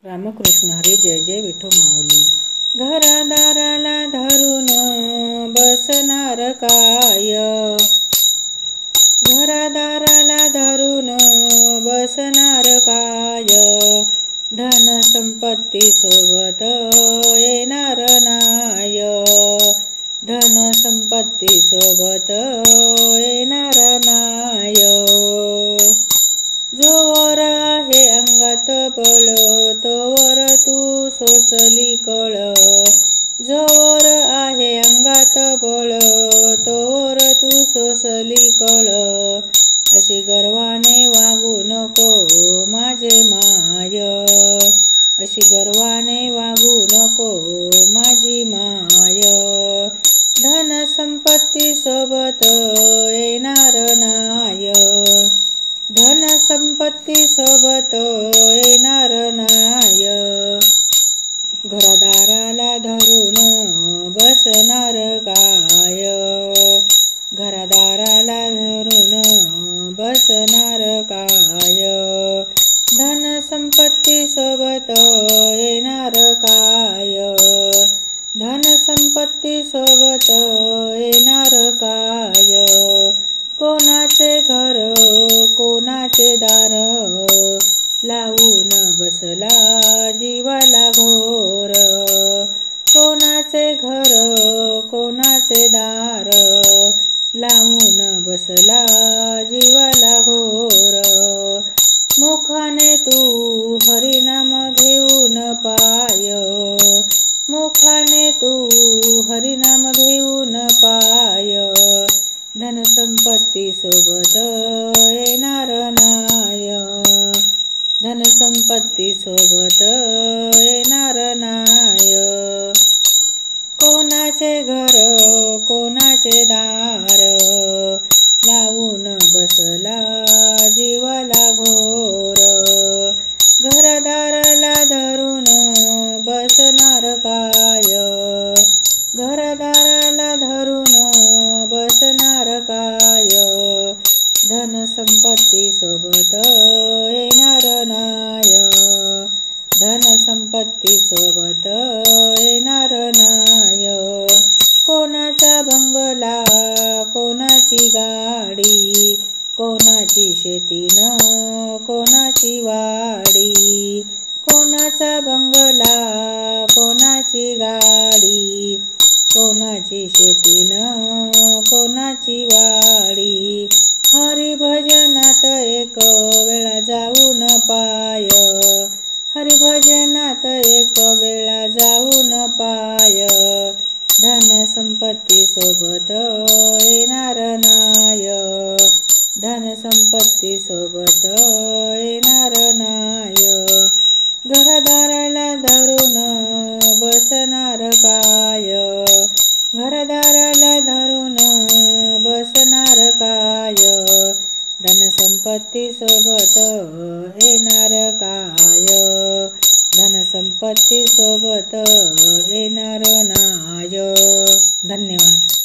रामकृष्ण हरी जय जय विठो माऊली। घरादाराला धरून बसणार काय, घरादाराला धरून बसणार काय, धन संपत्ती सोबत येणार नाय, धन संपत्ती सोबत येणार नाय। जोवर आहे अंगात बळ तोवर तू सोचली कळ, जोवर आहे अंगात बळ तोवर तू सोचली कळ, अशी गर्वाने वागू नको माझे माय, अशी गर्वाने वागू नको माझी माय। धन संपत्ती सोबत येणार नाय, धन संपत्ती सोबत येणार नाय, घरादाराला धरून बसणार काय, घरादाराला धरून बसणार काय, धन संपत्ती सोबत येणार काय, धन संपत्ती सोबत येणार काय। कोणाचे घर कोणाचे दार लावून बसला जीवाला घोर, कोणाचे घर कोणाचे दार लावून बसला जीवाला घोर। मुखाने तू हरिनाम घेऊन पाय, मुखाने तू हरिनाम घेऊन पाय, धन संपत्ती सोबत येणार नाय, धन संपत्ती सोबत येणार नाय। कोणाचे घर कोणाचे दार लावून बसला जीवाला घोर, घरदाराला धरून बसणार काय, घरदाराला धरून बसणार काय, धन संपत्ती सोबत येणार नाय, धन संपत्ती सोबत येणार नाय। कोणाचा बंगला कोणाची गाडी, कोणाची शेती न कोणाची वाडी, कोणाचा बंगला कोणाची गाडी, कोणाची शेती न कोणाची वाडी। हरिभजनात एक वेळा जाऊन पाय, हरिभजनात एक वेळा जाऊन पाय, धन संपत्ती सोबत येणार नाय, धन संपत्ती सोबत येणार नाय। घरदाराला धरून बसणार काय, घरदाराला धरून बसणार काय, धन संपत्ती सोबत येणार काय, धन संपत्ती सोबत येणार नाय। धन्यवाद।